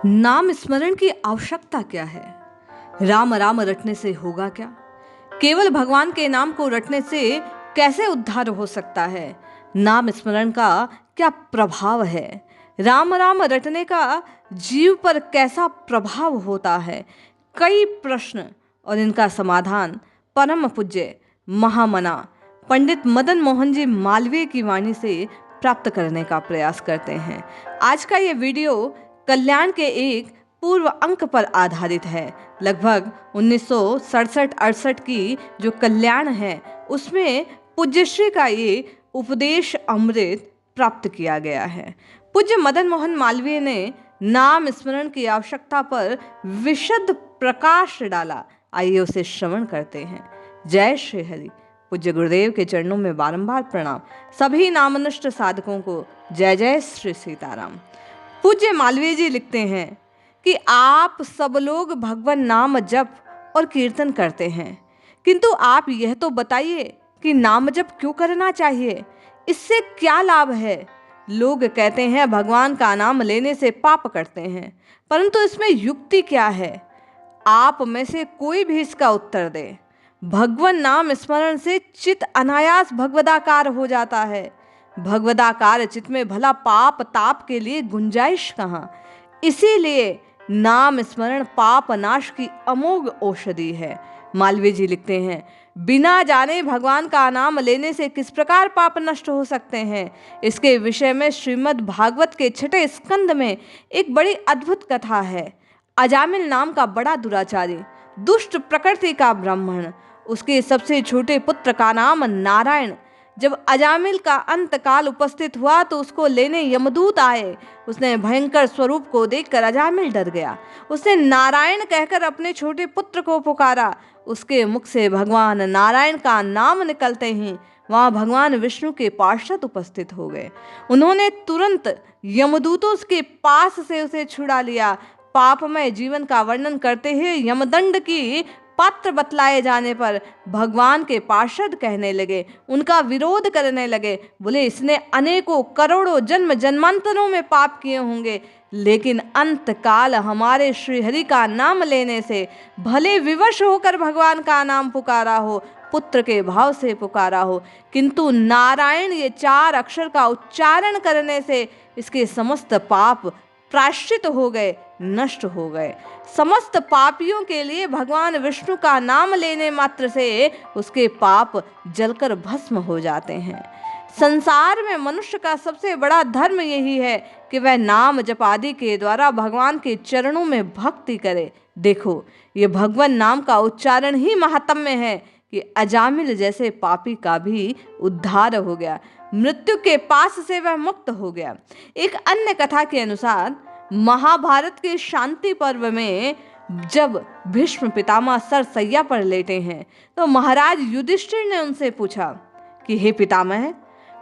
नाम स्मरण की आवश्यकता क्या है? राम राम रटने से होगा क्या? केवल भगवान के नाम को रटने से कैसे उद्धार हो सकता है? नाम स्मरण का क्या प्रभाव है? राम राम रटने का जीव पर कैसा प्रभाव होता है? कई प्रश्न और इनका समाधान परम पूज्य महामना पंडित मदन मोहन जी मालवीय की वाणी से प्राप्त करने का प्रयास करते हैं। आज का ये वीडियो कल्याण के एक पूर्व अंक पर आधारित है। लगभग 1967-68 की जो कल्याण है उसमें पूज्यश्री का ये उपदेश अमृत प्राप्त किया गया है। पूज्य मदन मोहन मालवीय ने नाम स्मरण की आवश्यकता पर विशद प्रकाश डाला। आइए उसे श्रवण करते हैं। जय श्री हरि। पूज्य गुरुदेव के चरणों में बारंबार प्रणाम। सभी नामनिष्ठ साधकों को जय जय श्री सीताराम। पूज्य मालवीय जी लिखते हैं कि आप सब लोग भगवान नाम जप और कीर्तन करते हैं, किंतु आप यह तो बताइए कि नाम जप क्यों करना चाहिए, इससे क्या लाभ है? लोग कहते हैं भगवान का नाम लेने से पाप करते हैं, परंतु इसमें युक्ति क्या है? आप में से कोई भी इसका उत्तर दे। भगवान नाम स्मरण से चित्त अनायास भगवदाकार हो जाता है। भगवदाकार चित्त में भला पाप ताप के लिए गुंजाइश कहाँ? इसीलिए नाम स्मरण पाप नाश की अमोघ औषधि है। मालवीय जी लिखते हैं, बिना जाने भगवान का नाम लेने से किस प्रकार पाप नष्ट हो सकते हैं, इसके विषय में श्रीमद् भागवत के 6 स्कंद में एक बड़ी अद्भुत कथा है। अजामिल नाम का बड़ा दुराचारी, दुष्ट प्रकृति का ब्राह्मण, उसके सबसे छोटे पुत्र का नाम नारायण। जब अजामिल का अंतकाल उपस्थित हुआ तो उसको लेने यमदूत आए। उसने भयंकर स्वरूप को देखकर अजामिल डर गया। उसने नारायण कहकर अपने छोटे पुत्र को पुकारा। उसके मुख से भगवान नारायण का नाम निकलते ही वहां भगवान विष्णु के पार्षद उपस्थित हो गए। उन्होंने तुरंत यमदूतों के पास से उसे छुड़ा लिया। पापमय जीवन का वर्णन करते हुए यमदंड की पात्र बतलाए जाने पर भगवान के पार्षद कहने लगे, उनका विरोध करने लगे। बोले, इसने अनेकों करोड़ों जन्म जन्मांतरों में पाप किए होंगे, लेकिन अंत काल हमारे श्री हरि का नाम लेने से भले विवश होकर भगवान का नाम पुकारा हो, पुत्र के भाव से पुकारा हो, किंतु नारायण ये 4 अक्षर का उच्चारण करने से इसके समस्त पाप प्रायश्चित हो गए, नष्ट हो गए। समस्त पापियों के लिए भगवान विष्णु का नाम लेने मात्र से उसके पाप जलकर भस्म हो जाते हैं। संसार में मनुष्य का सबसे बड़ा धर्म यही है कि वह नाम जप आदि के द्वारा भगवान के चरणों में भक्ति करे। देखो, ये भगवान नाम का उच्चारण ही महात्म्य है कि अजामिल जैसे पापी का भी उद्धार हो गया, मृत्यु के पास से वह मुक्त हो गया। एक अन्य कथा के अनुसार महाभारत के शांति पर्व में जब भीष्म पितामह सरसैया पर लेटे हैं तो महाराज युधिष्ठिर ने उनसे पूछा कि हे पितामह,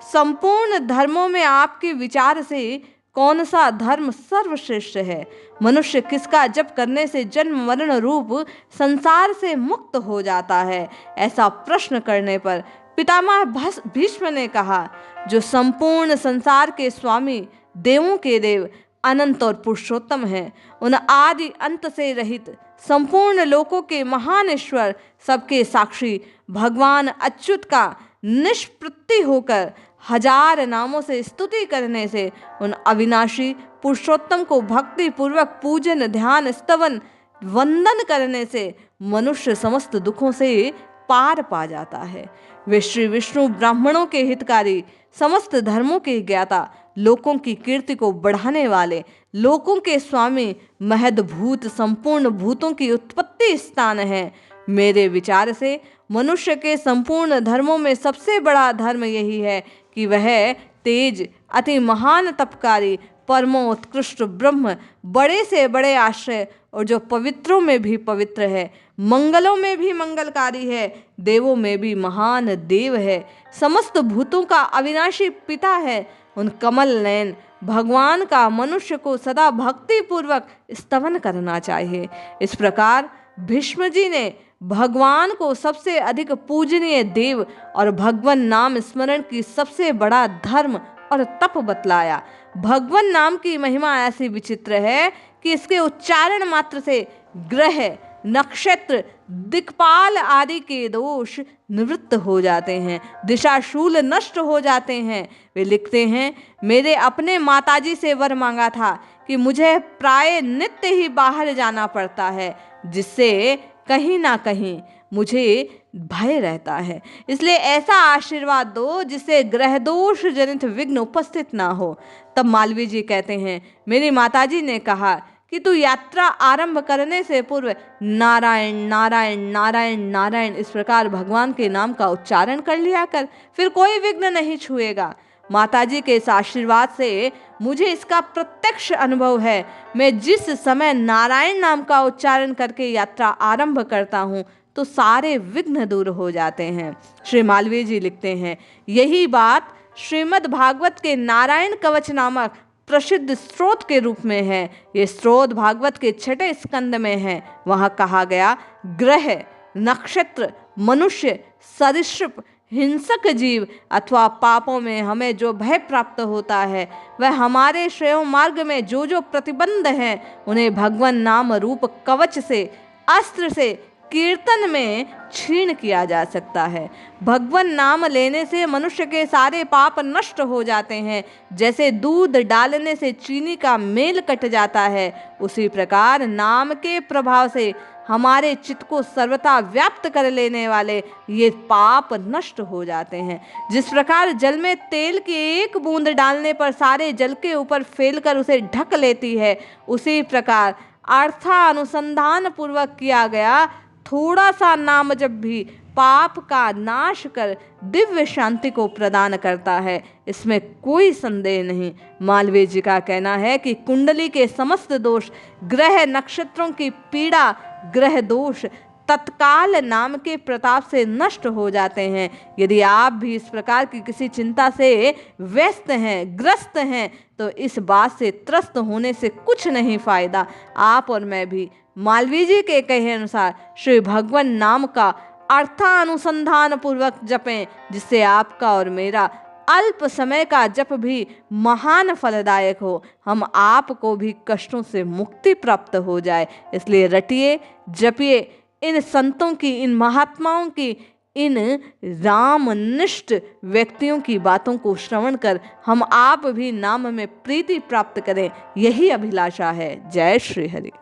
संपूर्ण धर्मों में आपके विचार से कौन सा धर्म सर्वश्रेष्ठ है? मनुष्य किसका जप करने से जन्म मरण रूप संसार से मुक्त हो जाता है? ऐसा प्रश्न करने पर पितामह भीष्म ने कहा, जो संपूर्ण संसार के स्वामी, देवों के देव, अनंत और पुरुषोत्तम है, उन आदि अंत से रहित, संपूर्ण लोकों के महान ईश्वर, सबके साक्षी भगवान अच्युत का निष्प्रत्ति होकर 1000 नामों से स्तुति करने से उन अविनाशी पुरुषोत्तम को भक्ति पूर्वक पूजन, ध्यान, स्तवन, वंदन करने से मनुष्य समस्त दुखों से पार पा जाता है। वे श्री विष्णु ब्राह्मणों के हितकारी, समस्त धर्मों के ज्ञाता, लोकों की कीर्ति को बढ़ाने वाले, लोकों के स्वामी, महद्भूत, संपूर्ण भूतों की उत्पत्ति स्थान है। मेरे विचार से मनुष्य के संपूर्ण धर्मों में सबसे बड़ा धर्म यही है कि वह तेज, अति महान तपकारी, परमोत्कृष्ट ब्रह्म, बड़े से बड़े आश्रय और जो पवित्रों में भी पवित्र है, मंगलों में भी मंगलकारी है, देवों में भी महान देव है, समस्त भूतों का अविनाशी पिता है, उन कमल नयन भगवान का मनुष्य को सदा भक्ति पूर्वक स्तवन करना चाहिए। इस प्रकार भीष्म जी ने भगवान को सबसे अधिक पूजनीय देव और भगवान नाम स्मरण की सबसे बड़ा धर्म और तप बतलाया। भगवान नाम की महिमा ऐसी विचित्र है कि इसके उच्चारण मात्र से ग्रह, नक्षत्र, दिक्पाल आदि के दोष निवृत्त हो जाते हैं, दिशाशूल नष्ट हो जाते हैं। वे लिखते हैं, मेरे अपने माताजी से वर मांगा था कि मुझे प्राय नित्य ही बाहर जाना पड़ता है, जिससे कहीं ना कहीं मुझे भय रहता है। इसलिए ऐसा आशीर्वाद दो जिससे ग्रह दोष जनित विघ्न उपस्थित ना हो। तब मालवीय जी कहते हैं, मेरी माताजी ने कहा कि तू यात्रा आरंभ करने से पूर्व नारायण नारायण नारायण नारायण इस प्रकार भगवान के नाम का उच्चारण कर लिया कर, फिर कोई विघ्न नहीं छुएगा। माताजी के इस आशीर्वाद से मुझे इसका प्रत्यक्ष अनुभव है। मैं जिस समय नारायण नाम का उच्चारण करके यात्रा आरंभ करता हूँ तो सारे विघ्न दूर हो जाते हैं। श्री मालवीय जी लिखते हैं, यही बात श्रीमद् भागवत के नारायण कवच नामक प्रसिद्ध स्त्रोत के रूप में है। ये स्त्रोत भागवत के 6ठे स्कंद में है। वहाँ कहा गया, ग्रह, नक्षत्र, मनुष्य, सरीसृप, हिंसक जीव अथवा पापों में हमें जो भय प्राप्त होता है, वह हमारे श्रेय मार्ग में जो जो प्रतिबंध हैं, उन्हें भगवान नाम रूप कवच से, अस्त्र से, कीर्तन में छीण किया जा सकता है। भगवान नाम लेने से मनुष्य के सारे पाप नष्ट हो जाते हैं। जैसे दूध डालने से चीनी का मेल कट जाता है, उसी प्रकार नाम के प्रभाव से हमारे चित्त को सर्वथा व्याप्त कर लेने वाले ये पाप नष्ट हो जाते हैं। जिस प्रकार जल में तेल की एक बूंद डालने पर सारे जल के ऊपर फैलकर उसे ढक लेती है, उसी प्रकार अर्थानुसंधान पूर्वक किया गया थोड़ा सा नाम जब भी पाप का नाश कर दिव्य शांति को प्रदान करता है, इसमें कोई संदेह नहीं। मालवीय जी का कहना है कि कुंडली के समस्त दोष, ग्रह नक्षत्रों की पीड़ा, ग्रह दोष तत्काल नाम के प्रताप से नष्ट हो जाते हैं। यदि आप भी इस प्रकार की किसी चिंता से व्यस्त हैं, ग्रस्त हैं, तो इस बात से त्रस्त होने से कुछ नहीं फायदा। आप और मैं भी मालवीय जी के कहे अनुसार श्री भगवान नाम का अर्थानुसंधान पूर्वक जपें, जिससे आपका और मेरा अल्प समय का जप भी महान फलदायक हो, हम आपको भी कष्टों से मुक्ति प्राप्त हो जाए। इसलिए रटिए, जपिए इन संतों की, इन महात्माओं की, इन रामनिष्ठ व्यक्तियों की बातों को श्रवण कर हम आप भी नाम में प्रीति प्राप्त करें, यही अभिलाषा है। जय श्री हरि।